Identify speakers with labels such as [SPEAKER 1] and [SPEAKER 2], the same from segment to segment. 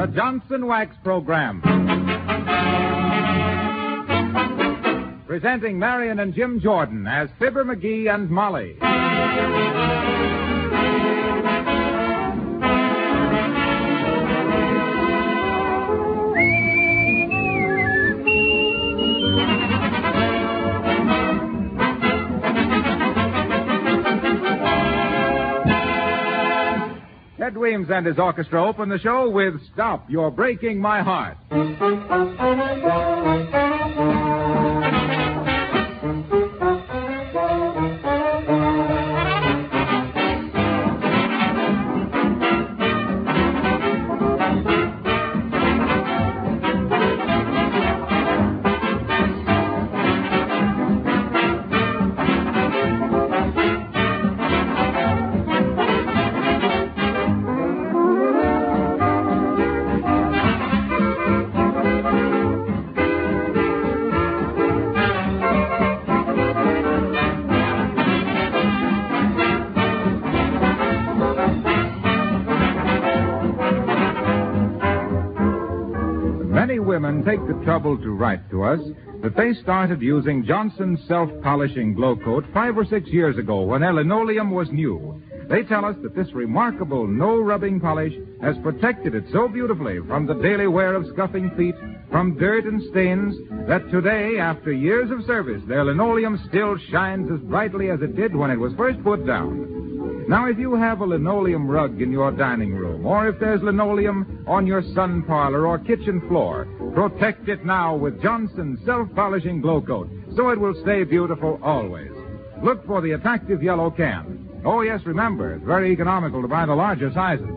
[SPEAKER 1] the Johnson Wax Program. Presenting Marion and Jim Jordan as Fibber McGee and Molly. Ted Weems and his orchestra open the show with Stop, You're Breaking My Heart. Many women take the trouble to write to us that they started using Johnson's self-polishing glow coat 5 or 6 years ago when their linoleum was new. They tell us that this remarkable no-rubbing polish has protected it so beautifully from the daily wear of scuffing feet, from dirt and stains, that today, after years of service, their linoleum still shines as brightly as it did when it was first put down. Now, if you have a linoleum rug in your dining room, or if there's linoleum on your sun parlor or kitchen floor, protect it now with Johnson's self-polishing glow coat, so it will stay beautiful always. Look for the attractive yellow can. Oh, yes, remember, it's very economical to buy the larger sizes.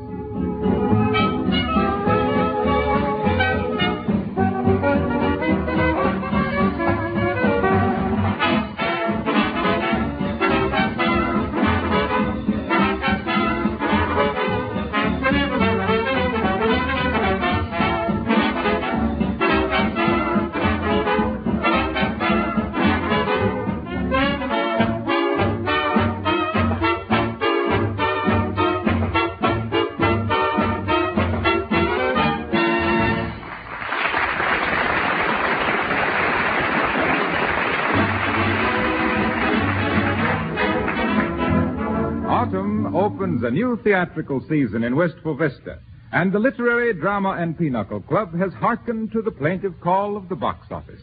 [SPEAKER 1] Autumn opens a new theatrical season in Wistful Vista, and the Literary Drama and Pinochle Club has hearkened to the plaintive call of the box office.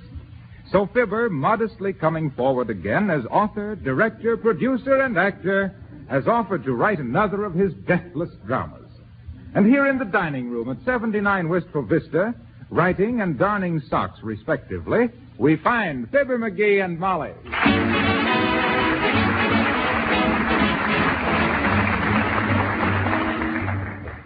[SPEAKER 1] So Fibber, modestly coming forward again as author, director, producer, and actor, has offered to write another of his deathless dramas. And here in the dining room at 79 Wistful Vista, writing and darning socks respectively, we find Fibber McGee and Molly.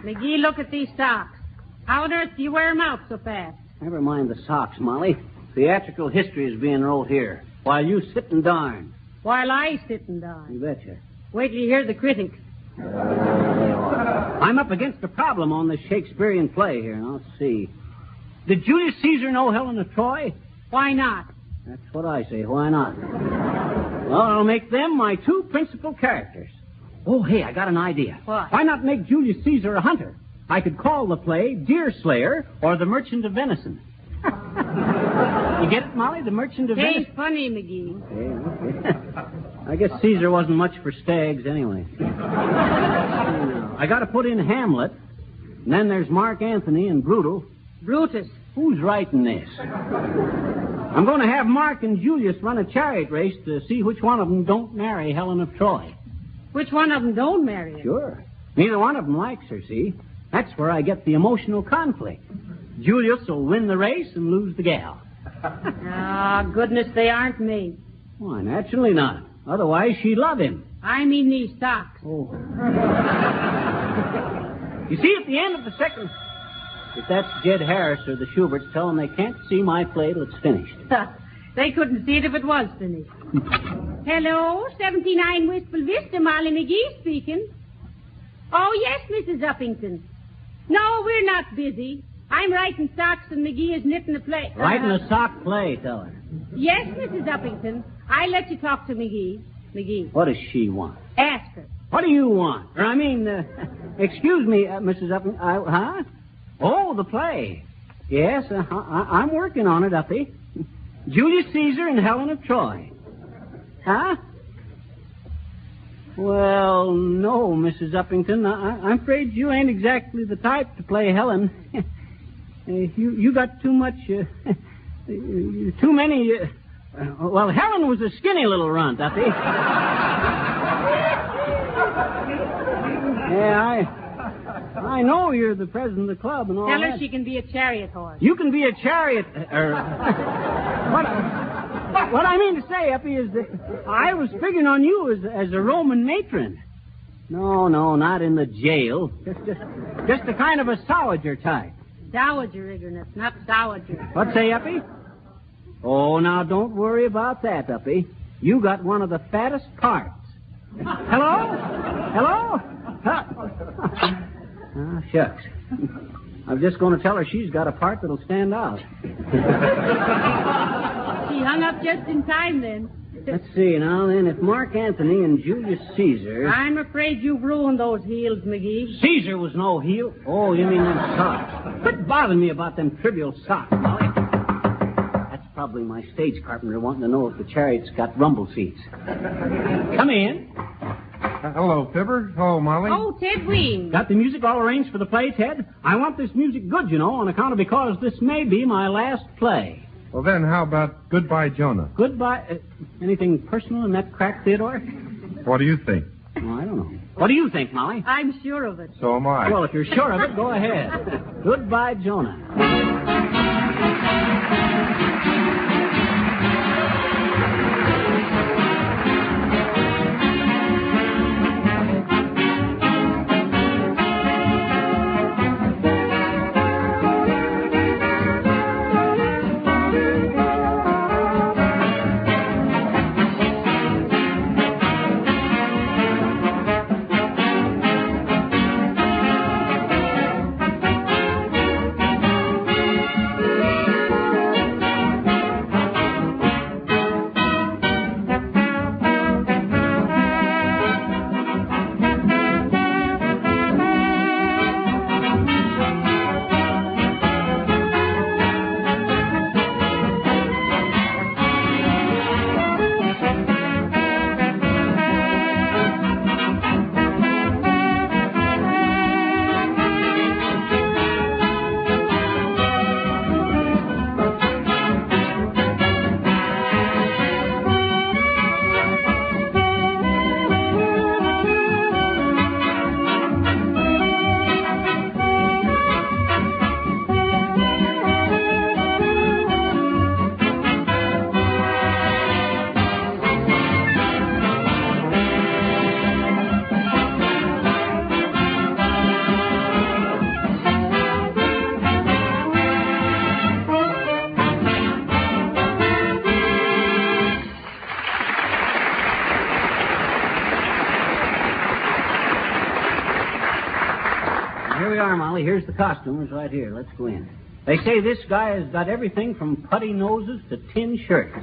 [SPEAKER 2] McGee, look at these socks. How on earth do you wear them out so fast?
[SPEAKER 3] Never mind the socks, Molly. Theatrical history is being wrote here, while you sit and darn.
[SPEAKER 2] While I sit and darn.
[SPEAKER 3] You betcha.
[SPEAKER 2] Wait till you hear the critics.
[SPEAKER 3] I'm up against a problem on this Shakespearean play here. Now, let's see. Did Julius Caesar know Helen of Troy?
[SPEAKER 2] Why not?
[SPEAKER 3] That's what I say. Why not? Well, I'll make them my two principal characters. Oh, hey, I got an idea.
[SPEAKER 2] What?
[SPEAKER 3] Why not make Julius Caesar a hunter? I could call the play Deer Slayer or The Merchant of Venison. You get it, Molly? The Merchant of Venison?
[SPEAKER 2] Ain't funny, McGee.
[SPEAKER 3] Okay. I guess Caesar wasn't much for stags anyway. I got to put in Hamlet, and then there's Mark Antony and Brutus.
[SPEAKER 2] Brutus.
[SPEAKER 3] Who's writing this? I'm going to have Mark and Julius run a chariot race to see which one of them don't marry Helen of Troy.
[SPEAKER 2] Which one of them don't marry her?
[SPEAKER 3] Sure. Neither one of them likes her, see? That's where I get the emotional conflict. Julius will win the race and lose the gal.
[SPEAKER 2] Ah, goodness, they aren't made.
[SPEAKER 3] Why, naturally not. Otherwise, she'd love him.
[SPEAKER 2] I mean these socks.
[SPEAKER 3] Oh. You see, at the end of the second... If that's Jed Harris or the Schuberts, tell them they can't see my play till it's finished.
[SPEAKER 2] They couldn't see it if it was finished. Hello, 79 Wistful Vista, Molly McGee speaking. Oh, yes, Mrs. Uppington. No, we're not busy. I'm writing socks and McGee is knitting a play.
[SPEAKER 3] Writing a sock play, tell her.
[SPEAKER 2] Yes, Mrs. Uppington. I'll let you talk to McGee. McGee.
[SPEAKER 3] What does she want?
[SPEAKER 2] Ask her.
[SPEAKER 3] What do you want? Or, excuse me, Mrs. Uppington. Huh? Oh, the play. Yes, I'm working on it, Uppy. Julius Caesar and Helen of Troy. Huh? Well, no, Mrs. Uppington. I'm afraid you ain't exactly the type to play Helen. You got too much, too many... well, Helen was a skinny little runt, Uppy. Yeah, I know you're the president of the club and all
[SPEAKER 2] Tell
[SPEAKER 3] that.
[SPEAKER 2] her she can be a chariot horse.
[SPEAKER 3] You can be a chariot... What I mean to say, Uppy, is that I was figuring on you as a Roman matron. No, not in the jail. Just a kind of a dowager type.
[SPEAKER 2] Dowager, Ignorance, not dowager.
[SPEAKER 3] What say, Uppy? Oh, now don't worry about that, Uppy. You got one of the fattest parts. Hello? Huh? Ah, shucks. I'm just going to tell her she's got a part that'll stand out.
[SPEAKER 2] She hung up just in time, then.
[SPEAKER 3] Let's see now, then. If Mark Antony and Julius Caesar...
[SPEAKER 2] I'm afraid you've ruined those heels, McGee.
[SPEAKER 3] Caesar was no heel. Oh, you mean them socks. Quit bothering me about them trivial socks, Molly. That's probably my stage carpenter wanting to know if the chariot's got rumble seats. Come in.
[SPEAKER 4] Hello, Fibber. Hello, Molly.
[SPEAKER 2] Oh, Ted Weems.
[SPEAKER 3] Got the music all arranged for the play, Ted? I want this music good, you know, on account of because this may be my last play.
[SPEAKER 4] Well, then, how about Goodbye, Jonah?
[SPEAKER 3] Goodbye. Anything personal in that crack, Theodore?
[SPEAKER 4] What do you think?
[SPEAKER 3] Oh, I don't know. What do you think, Molly?
[SPEAKER 2] I'm sure of it.
[SPEAKER 4] So am I.
[SPEAKER 3] Well, if you're sure of it, go ahead. Goodbye, Jonah. Here we are, Molly. Here's the costumes right here. Let's go in. They say this guy has got everything from putty noses to tin shirts.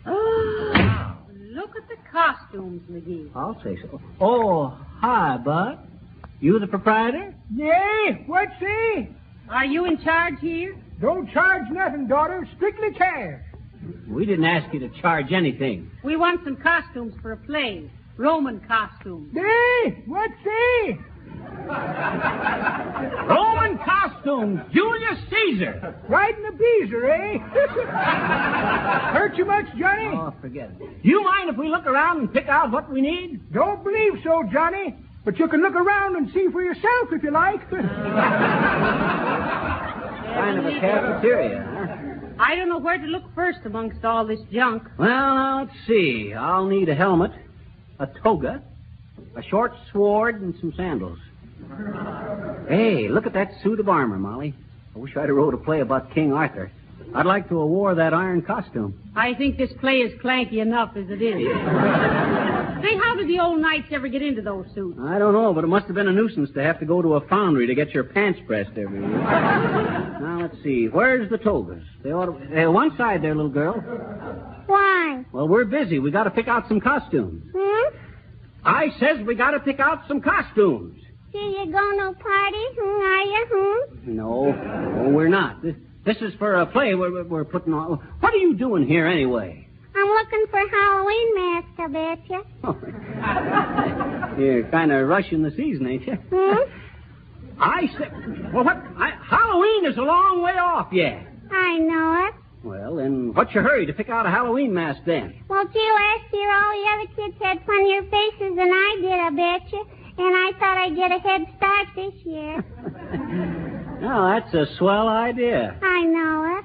[SPEAKER 2] Oh, look at the costumes, McGee.
[SPEAKER 3] I'll say so. Oh, hi, Bud. You the proprietor?
[SPEAKER 5] Yay, what's he?
[SPEAKER 2] Are you in charge here?
[SPEAKER 5] Don't charge nothing, daughter. Strictly cash.
[SPEAKER 3] We didn't ask you to charge anything.
[SPEAKER 2] We want some costumes for a play. Roman costumes.
[SPEAKER 5] Yay, what's he?
[SPEAKER 3] Roman costumes, Julius Caesar.
[SPEAKER 5] Riding a beezer, eh? Hurt you much, Johnny?
[SPEAKER 3] Oh, forget it. Do you mind if we look around and pick out what we need?
[SPEAKER 5] Don't believe so, Johnny. But you can look around and see for yourself if you like.
[SPEAKER 3] Kind of a cafeteria, huh?
[SPEAKER 2] I don't know where to look first amongst all this junk.
[SPEAKER 3] Well, now, let's see. I'll need a helmet, a toga, a short sword, and some sandals. Hey, look at that suit of armor, Molly. I wish I'd have wrote a play about King Arthur. I'd like to have wore that iron costume.
[SPEAKER 2] I think this play is clanky enough as it is. Say, how did the old knights ever get into those suits?
[SPEAKER 3] I don't know, but it must have been a nuisance to have to go to a foundry to get your pants pressed every week. Now, let's see. Where's the togas? They ought to... one side there, little girl.
[SPEAKER 6] Why?
[SPEAKER 3] Well, we're busy. We got to pick out some costumes.
[SPEAKER 6] Hmm?
[SPEAKER 3] I says we got to pick out some costumes.
[SPEAKER 6] Yeah, to go no party, are you,
[SPEAKER 3] No, we're not. This is for a play we're putting on. What are you doing here anyway?
[SPEAKER 6] I'm looking for Halloween mask, I betcha.
[SPEAKER 3] You're kind of rushing the season, ain't you? I said, well, Halloween is a long way off yet.
[SPEAKER 6] I know it.
[SPEAKER 3] Well, then what's your hurry to pick out a Halloween mask then?
[SPEAKER 6] Well, gee, last year all the other kids had funnier faces than I did, I betcha. And I thought I'd get a head start this year.
[SPEAKER 3] Oh, that's a swell idea.
[SPEAKER 6] I know it.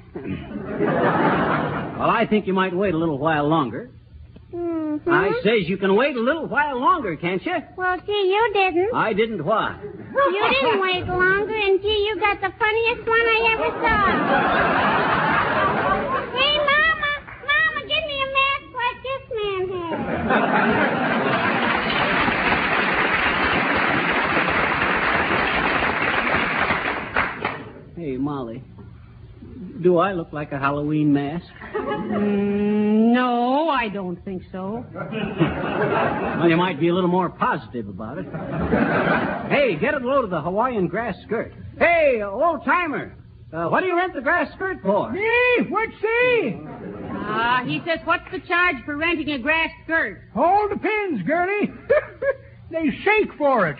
[SPEAKER 3] Well, I think you might wait a little while longer.
[SPEAKER 6] Mm-hmm.
[SPEAKER 3] I says you can wait a little while longer, can't you?
[SPEAKER 6] Well, gee, you didn't.
[SPEAKER 3] I didn't what?
[SPEAKER 6] You didn't wait longer, and gee, you got the funniest one I ever saw. Hey, Mama, give me a mask like this man has.
[SPEAKER 3] Hey, Molly, do I look like a Halloween mask?
[SPEAKER 2] No, I don't think so.
[SPEAKER 3] Well, you might be a little more positive about it. Hey, get a load of the Hawaiian grass skirt. Hey, old-timer, what do you rent the grass skirt for?
[SPEAKER 5] Me? What's he?
[SPEAKER 2] He says, what's the charge for renting a grass skirt?
[SPEAKER 5] All depends, girlie. They shake for it.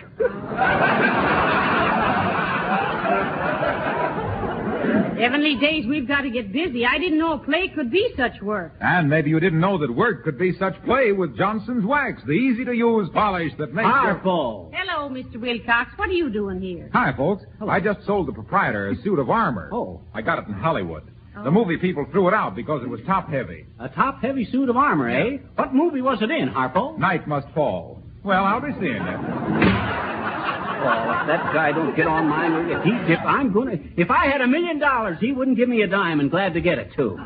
[SPEAKER 2] Heavenly days, we've got to get busy. I didn't know a play could be such work.
[SPEAKER 1] And maybe you didn't know that work could be such play with Johnson's Wax, the easy-to-use polish that makes
[SPEAKER 3] Harpo.
[SPEAKER 2] Hello, Mr. Wilcox. What are you doing here?
[SPEAKER 1] Hi, folks. I just sold the proprietor a suit of armor.
[SPEAKER 3] Oh.
[SPEAKER 1] I got it in Hollywood. The movie people threw it out because it was top-heavy.
[SPEAKER 3] A top-heavy suit of armor, eh? What movie was it in, Harpo?
[SPEAKER 1] Night Must Fall. Well, I'll be seeing you.
[SPEAKER 3] Oh, if that guy don't get on my nerve, if I had $1 million, he wouldn't give me a dime, and glad to get it, too.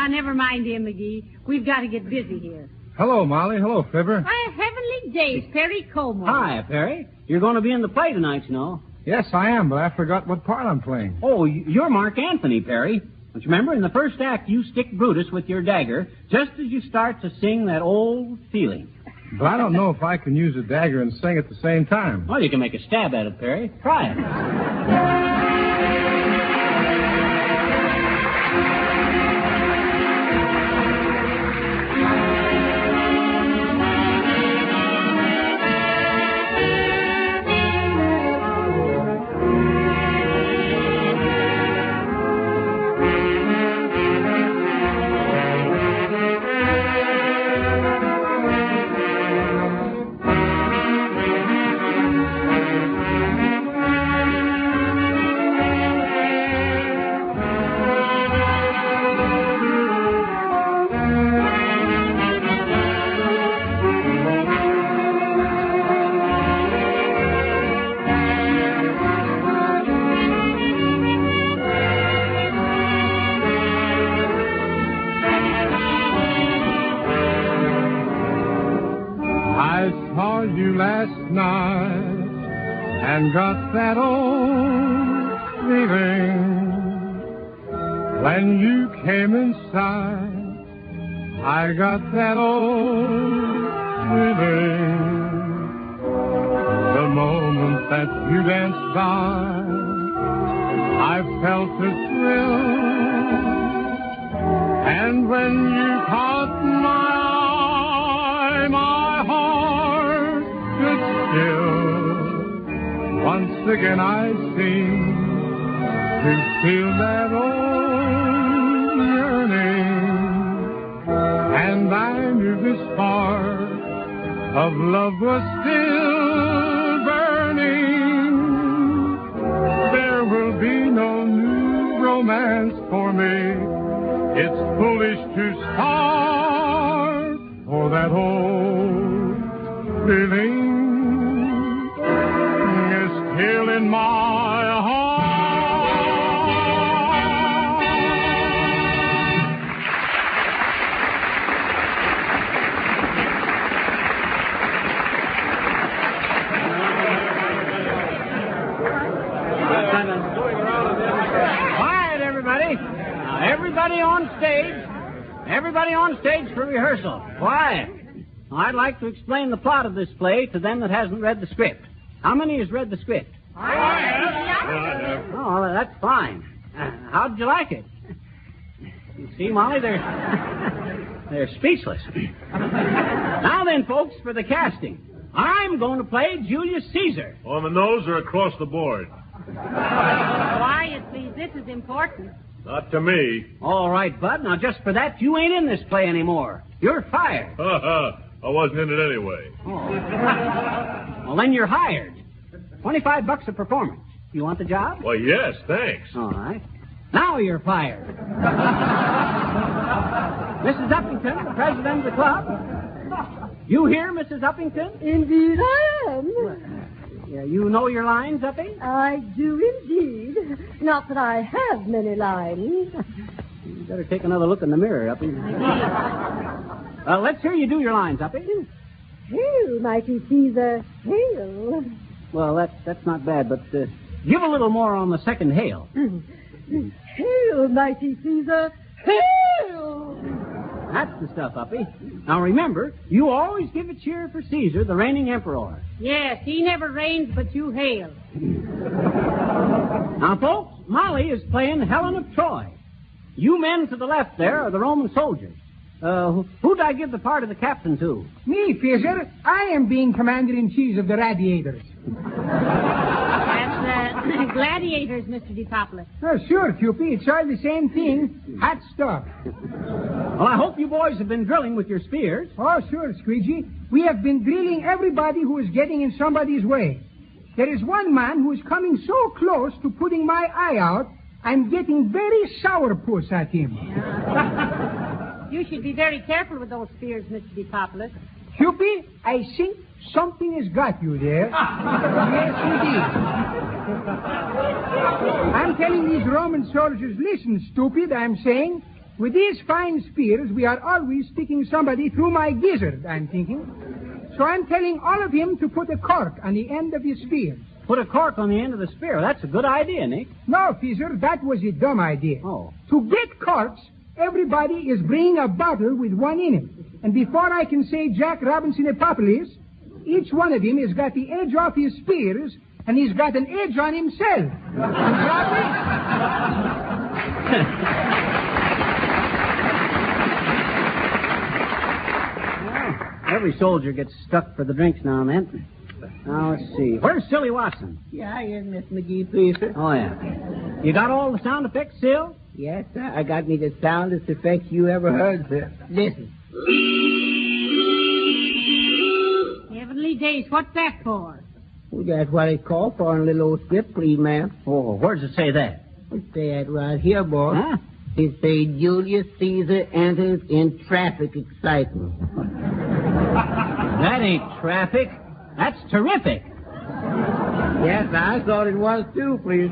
[SPEAKER 2] Never mind him, McGee. We've got to get busy here.
[SPEAKER 4] Hello, Molly. Hello, Fibber.
[SPEAKER 2] Why, heavenly days, Perry Como.
[SPEAKER 3] Hi, Perry. You're going to be in the play tonight, you know.
[SPEAKER 4] Yes, I am, but I forgot what part I'm playing.
[SPEAKER 3] Oh, you're Mark Anthony, Perry. Don't you remember, in the first act, you stick Brutus with your dagger just as you start to sing that old feeling.
[SPEAKER 4] But I don't know if I can use a dagger and sing at the same time.
[SPEAKER 3] Well, you can make a stab at it, Perry. Try it.
[SPEAKER 4] And got that old feeling when you came inside. I got that old feeling the moment that you danced by. I felt a thrill, and when you caught my eye, my heart stood still. Once again I seem to feel that old yearning, and I knew the spark of love was still burning. There will be no new romance for me. It's foolish to start for that old feeling. Still in my
[SPEAKER 3] Quiet, everybody. Now, everybody on stage for rehearsal. Quiet. I'd like to explain the plot of this play to them that hasn't read the script. How many has read the script? Oh, that's fine. How did you like it? You see, Molly, they're speechless. Now then, folks, for the casting. I'm going to play Julius Caesar.
[SPEAKER 7] On the nose or across the board?
[SPEAKER 2] Quiet, please. This is important.
[SPEAKER 7] Not to me.
[SPEAKER 3] All right, Bud. Now, just for that, you ain't in this play anymore. You're fired.
[SPEAKER 7] I wasn't in it anyway.
[SPEAKER 3] Oh. Well, then you're hired. $25 a performance. You want the job?
[SPEAKER 7] Well, yes, thanks.
[SPEAKER 3] All right. Now you're fired. Mrs. Uppington, the president of the club. You here, Mrs. Uppington?
[SPEAKER 8] Indeed I am.
[SPEAKER 3] Yeah, you know your lines, Uppy?
[SPEAKER 8] I do indeed. Not that I have many lines.
[SPEAKER 3] You better take another look in the mirror, Uppy. Let's hear you do your lines, Uppy.
[SPEAKER 8] Hail, mighty Caesar, hail.
[SPEAKER 3] Well, that's not bad, but give a little more on the second hail.
[SPEAKER 8] Hail, mighty Caesar, hail!
[SPEAKER 3] That's the stuff, Uppy. Now remember, you always give a cheer for Caesar, the reigning emperor.
[SPEAKER 2] Yes, he never reigns, but you hail.
[SPEAKER 3] Now, folks, Molly is playing Helen of Troy. You men to the left there are the Roman soldiers. Who'd I give the part of the captain to?
[SPEAKER 5] Me, Fisher. I am being commander-in-chief of the Radiators.
[SPEAKER 2] That's gladiators, Mr. DePoplis.
[SPEAKER 5] Oh, sure, Cupid. It's all the same thing. Hot stuff.
[SPEAKER 3] Well, I hope you boys have been drilling with your spears.
[SPEAKER 5] Oh, sure, Squeegee. We have been drilling everybody who is getting in somebody's way. There is one man who is coming so close to putting my eye out, I'm getting very sourpuss at him.
[SPEAKER 2] You should be very careful with those spears, Mr. DePoplis.
[SPEAKER 5] Cupid, I think something has got you there. Yes, indeed. I'm telling these Roman soldiers, listen, stupid, I'm saying, with these fine spears, we are always sticking somebody through my gizzard, I'm thinking. So I'm telling all of him to put a cork on the end of his spear.
[SPEAKER 3] Put a cork on the end of the spear. That's a good idea, Nick.
[SPEAKER 5] No, Fisher, that was a dumb idea.
[SPEAKER 3] Oh.
[SPEAKER 5] To get corks, everybody is bringing a bottle with one in it. And before I can say Jack Robinson Apopolis, each one of them has got the edge off his spears, and he's got an edge on himself.
[SPEAKER 3] Every soldier gets stuck for the drinks now and then. Now, let's see. Where's Silly Watson?
[SPEAKER 9] Yeah, here's Miss McGee, please, sir.
[SPEAKER 3] Oh, yeah. You got all the sound effects, Sil?
[SPEAKER 9] Yes, sir. I got me the soundest effects you ever heard, sir. Listen.
[SPEAKER 2] Heavenly days, what's that for?
[SPEAKER 9] Well, that's what it's called for in a little old script, please, ma'am.
[SPEAKER 3] Oh, where does it say that?
[SPEAKER 9] It say that right here, boy.
[SPEAKER 3] Huh?
[SPEAKER 9] It say Julius Caesar enters in traffic excitement.
[SPEAKER 3] That ain't traffic. That's terrific.
[SPEAKER 9] Yes, I thought it was too, please.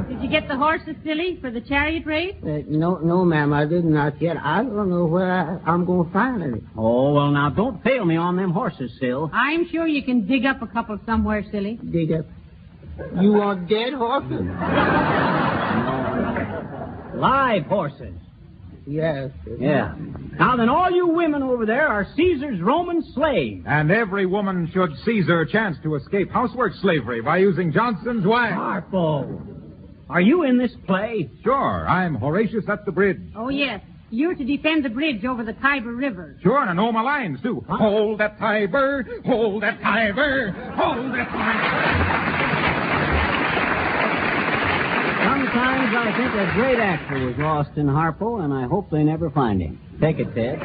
[SPEAKER 2] Did you get the horses, Silly, for the chariot race?
[SPEAKER 9] No, ma'am, I did not yet. I don't know where I'm going to find it.
[SPEAKER 3] Oh, well, now, don't fail me on them horses, Sil.
[SPEAKER 2] I'm sure you can dig up a couple somewhere, Silly.
[SPEAKER 9] Dig up. You want dead horses?
[SPEAKER 3] Live horses.
[SPEAKER 9] Yes.
[SPEAKER 3] Yeah. Now then, all you women over there are Caesar's Roman slaves.
[SPEAKER 1] And every woman should seize her chance to escape housework slavery by using Johnson's wax.
[SPEAKER 3] Harpo, are you in this play?
[SPEAKER 1] Sure, I'm Horatius at the bridge.
[SPEAKER 2] Oh, yes. You're to defend the bridge over the Tiber River.
[SPEAKER 1] Sure, and I know my lines, too. Huh? Hold that Tiber, hold that Tiber, hold that Tiber.
[SPEAKER 3] Sometimes I think a great actor was lost in Harpo, and I hope they never find him. Take it, Ted.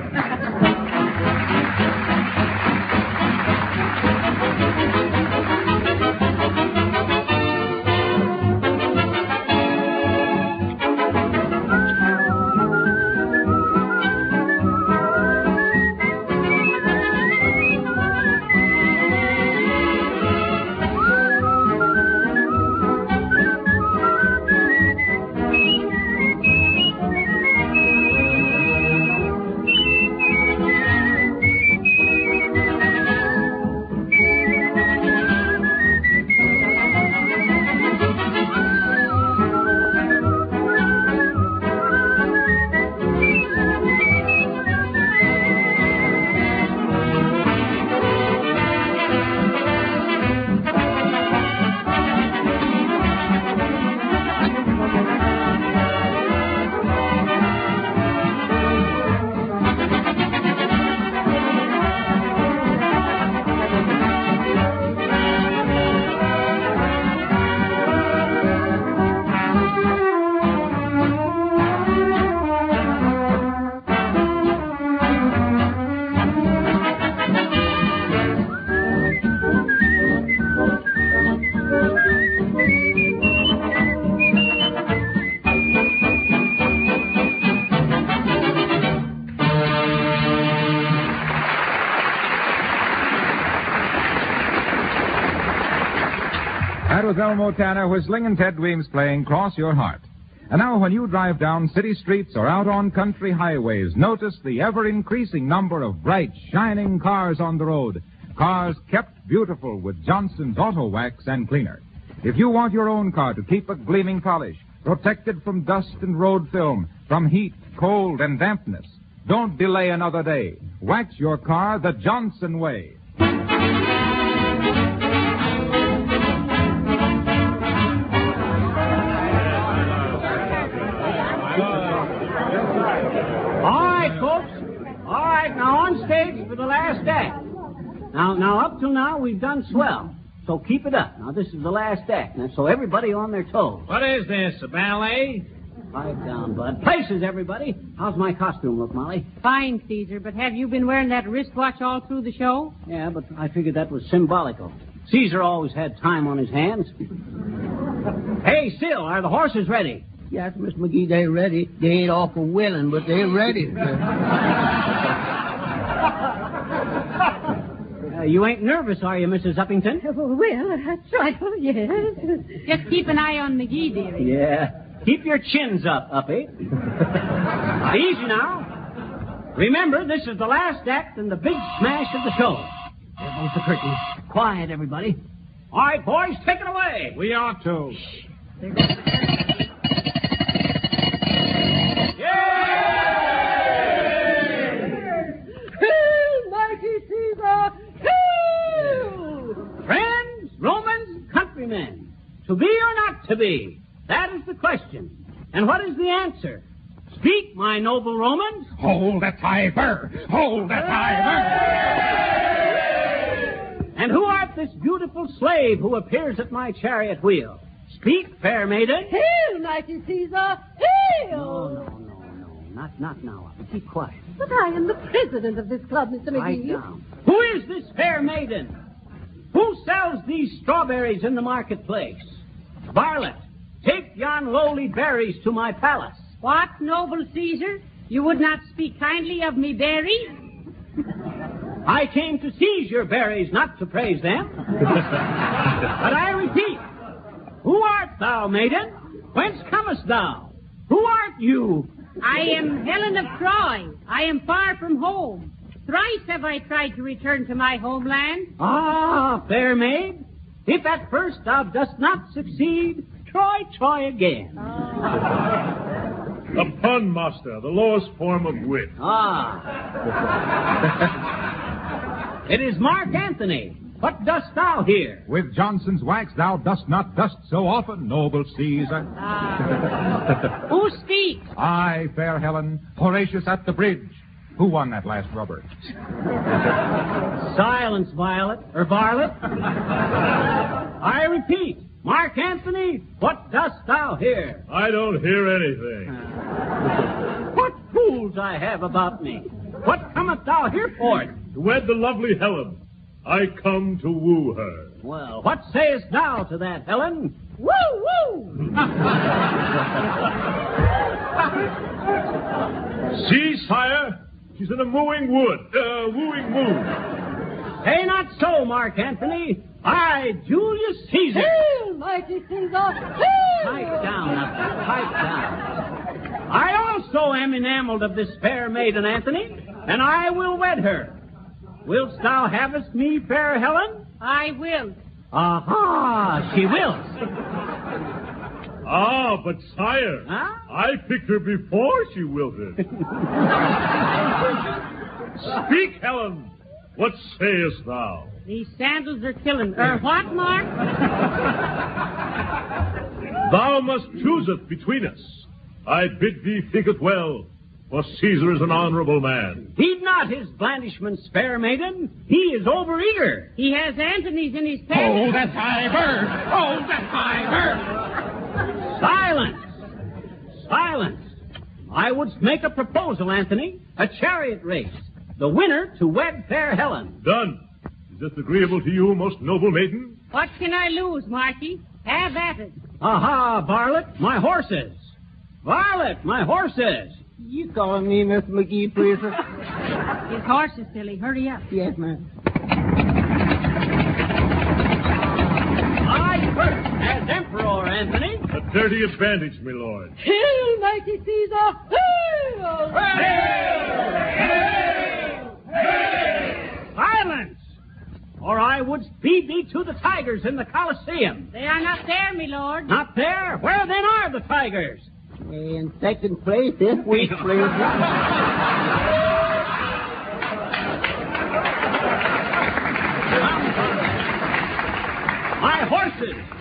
[SPEAKER 1] That was Elmo Tanner whistling and Ted Weems playing Cross Your Heart. And now when you drive down city streets or out on country highways, notice the ever-increasing number of bright, shining cars on the road. Cars kept beautiful with Johnson's Auto Wax and Cleaner. If you want your own car to keep a gleaming polish, protected from dust and road film, from heat, cold, and dampness, don't delay another day. Wax your car the Johnson way.
[SPEAKER 3] Now on stage for the last act. Now up till now we've done swell. So keep it up. Now this is the last act. Now, so everybody on their toes.
[SPEAKER 10] What is this, a ballet?
[SPEAKER 3] Pipe down, bud. Places, everybody. How's my costume look, Molly?
[SPEAKER 2] Fine, Caesar, but have you been wearing that wristwatch all through the show?
[SPEAKER 3] Yeah, but I figured that was symbolical. Caesar always had time on his hands. Hey, Sil, are the horses ready?
[SPEAKER 9] Yes, Miss McGee, they ready. They ain't awful willing, but they're ready.
[SPEAKER 3] You ain't nervous, are you, Mrs. Uppington?
[SPEAKER 8] Well, a trifle, yes.
[SPEAKER 2] Just keep an eye on McGee, dearie.
[SPEAKER 3] Yeah. Keep your chins up, Uppy. Easy now. Remember, this is the last act and the big smash of the show. There goes the curtain. Quiet, everybody. All right, boys, take it away.
[SPEAKER 10] We ought to.
[SPEAKER 2] There goes the curtain.
[SPEAKER 3] Friends, Romans, countrymen, to be or not to be? That is the question. And what is the answer? Speak, my noble Romans.
[SPEAKER 1] Hold that tiber! Hold that tiber!
[SPEAKER 3] And who art this beautiful slave who appears at my chariot wheel? Speak, fair maiden.
[SPEAKER 8] Hail, mighty Caesar! Hail!
[SPEAKER 3] No. Not now. Keep quiet.
[SPEAKER 8] But I am the president of this club, Mr. McGee.
[SPEAKER 3] Right down. Who is this fair maiden? Who sells these strawberries in the marketplace? Varlet, take yon lowly berries to my palace.
[SPEAKER 2] What, noble Caesar? You would not speak kindly of me berries?
[SPEAKER 3] I came to seize your berries, not to praise them. But I repeat, who art thou, maiden? Whence comest thou? Who art you?
[SPEAKER 2] I am Helen of Troy. I am far from home. Thrice have I tried to return to my homeland.
[SPEAKER 3] Ah, fair maid, if at first thou dost not succeed, try again.
[SPEAKER 7] A pun, master, the lowest form of wit.
[SPEAKER 3] It is Mark Antony. What dost thou here?
[SPEAKER 1] With Johnson's wax thou dost not dust so often, noble Caesar.
[SPEAKER 2] Who speaks?
[SPEAKER 1] I, fair Helen, Horatius at the bridge. Who won that last rubber?
[SPEAKER 3] Silence, Varlet. I repeat, Mark Antony, what dost thou here?
[SPEAKER 7] I don't hear anything.
[SPEAKER 3] What fools I have about me. What cometh thou here for?
[SPEAKER 7] To wed the lovely Helen. I come to woo her.
[SPEAKER 3] Well, what sayest thou to that, Helen?
[SPEAKER 8] Woo, woo!
[SPEAKER 7] See, sire, she's in a wooing mood.
[SPEAKER 3] Say not so, Mark Antony. I, Julius Caesar.
[SPEAKER 8] Hail, mighty Caesar! Hail!
[SPEAKER 3] Pipe down, pipe down. I also am enameled of this fair maiden, Antony, and I will wed her. Wilt thou havest me, fair Helen?
[SPEAKER 2] I will.
[SPEAKER 3] Aha, she will.
[SPEAKER 7] Ah, but sire,
[SPEAKER 3] Huh?
[SPEAKER 7] I picked her before she wilted. Speak, Helen. What sayest thou?
[SPEAKER 2] These sandals are killing. What, Mark?
[SPEAKER 7] Thou must choose it between us. I bid thee think it well, for Caesar is an honorable man.
[SPEAKER 3] Heed not his blandishments, fair maiden. He is overeager.
[SPEAKER 2] He has Antony's in his pants.
[SPEAKER 1] Hold that tiber! Hold that tiber!
[SPEAKER 3] Silence. I would make a proposal, Antony. A chariot race. The winner to wed fair Helen.
[SPEAKER 7] Done. Is this agreeable to you, most noble maiden?
[SPEAKER 2] What can I lose, Marky? Have at it.
[SPEAKER 3] Aha, Varlet, my horses. Varlet, my horses.
[SPEAKER 9] You calling me Mr. McGee, please, sir?
[SPEAKER 2] His horse is silly. Hurry up.
[SPEAKER 9] Yes, ma'am.
[SPEAKER 3] I first. As Emperor, Anthony.
[SPEAKER 7] A dirty advantage, my lord.
[SPEAKER 8] Hail, mighty Caesar! Hail!
[SPEAKER 3] Silence! Or I would speed thee to the tigers in the Colosseum.
[SPEAKER 2] They are not there, my lord.
[SPEAKER 3] Not there? Where then are the tigers?
[SPEAKER 9] In second place this week, please.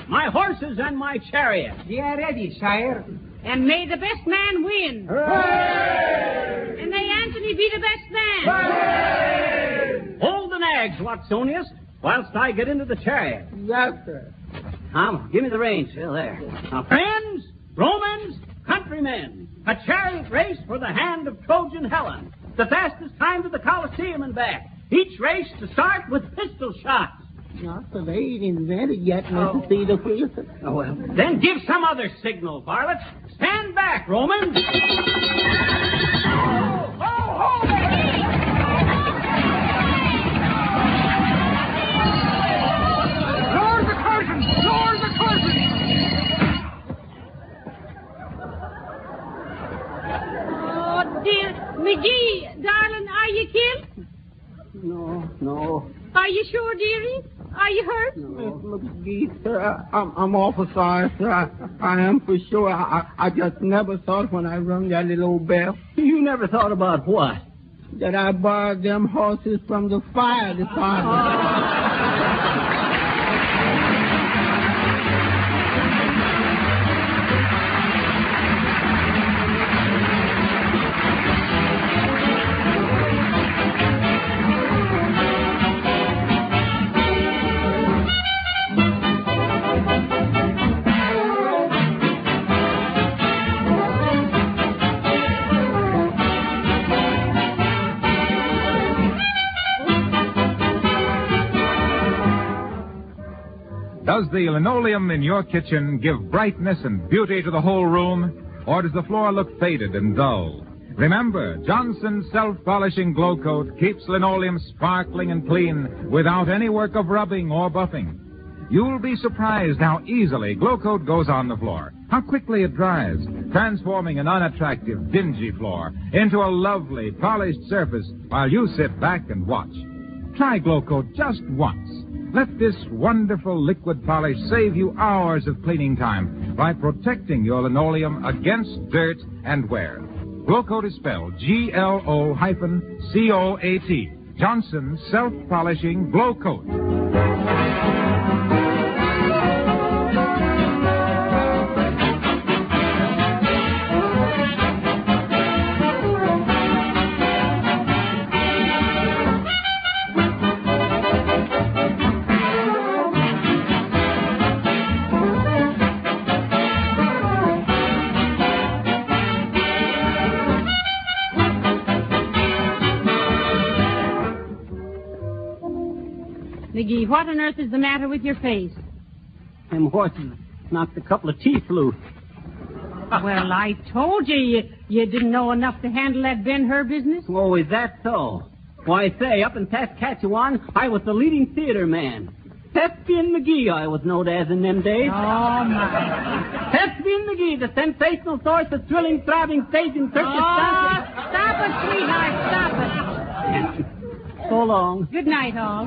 [SPEAKER 3] My horses and my chariot.
[SPEAKER 5] They are ready, sire.
[SPEAKER 2] And may the best man win.
[SPEAKER 5] Hooray!
[SPEAKER 2] And may Anthony be the best man.
[SPEAKER 5] Hooray!
[SPEAKER 3] Hold the nags, Watsonius, whilst I get into the chariot.
[SPEAKER 9] Yes, sir.
[SPEAKER 3] Now, give me the reins, Phil, there. Now, friends, Romans, countrymen, a chariot race for the hand of Trojan Helen. The fastest time to the Colosseum and back. Each race to start with pistol shots.
[SPEAKER 9] Not that they ain't invented yet, Mr. Caesar, please.
[SPEAKER 3] Oh, well, then give some other signal, varlets. Stand back, Romans.
[SPEAKER 5] Lower the curtain! Lower the curtain!
[SPEAKER 2] Oh, dear. McGee, darling, are you killed?
[SPEAKER 9] No.
[SPEAKER 2] Are you sure, dearie? Are you hurt?
[SPEAKER 9] No, McGee, sir, I'm awful sorry, sir. I am for sure. I just never thought when I rung that little old bell
[SPEAKER 3] You never thought about what?
[SPEAKER 9] that I borrowed them horses from the fire department.
[SPEAKER 1] Does the linoleum in your kitchen give brightness and beauty to the whole room? Or does the floor look faded and dull? Remember, Johnson's self-polishing glow coat keeps linoleum sparkling and clean without any work of rubbing or buffing. You'll be surprised how easily glow coat goes on the floor, how quickly it dries, transforming an unattractive, dingy floor into a lovely, polished surface while you sit back and watch. Try glow coat just once. Let this wonderful liquid polish save you hours of cleaning time by protecting your linoleum against dirt and wear. Glow Coat is spelled G-L-O-C-O-A-T. Johnson's Self-Polishing Glow Coat.
[SPEAKER 2] McGee, what on earth is the matter with your face?
[SPEAKER 3] Them horses knocked a couple of teeth loose.
[SPEAKER 2] Well, I told you you didn't know enough to handle that Ben-Hur business.
[SPEAKER 3] Oh, is that so? Why, say, up in Saskatchewan, I was the leading theater man. Thespian McGee, I was known as in them days.
[SPEAKER 2] Oh, my.
[SPEAKER 3] Thespian McGee, the sensational source of thrilling, throbbing stage and circus dancing.
[SPEAKER 2] Stop it, sweetheart, stop it.
[SPEAKER 3] So long.
[SPEAKER 2] Good night, all.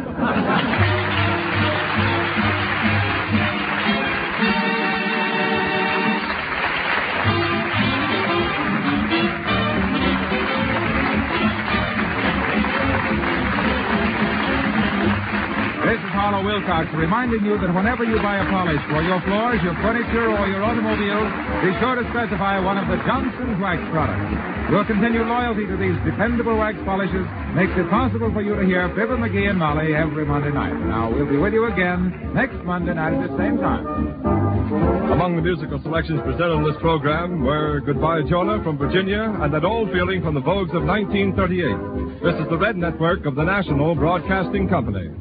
[SPEAKER 1] This is Harlow Wilcox reminding you that whenever you buy a polish for your floors, your furniture, or your automobile, be sure to specify one of the Johnson's wax products. Your continued loyalty to these dependable wax polishes makes it possible for you to hear Fibber, McGee, and Molly every Monday night. Now, we'll be with you again next Monday night at the same time.
[SPEAKER 11] Among the musical selections presented on this program were Goodbye Jonah from Virginia and That Old Feeling from the Vogues of 1938. This is the Red Network of the National Broadcasting Company.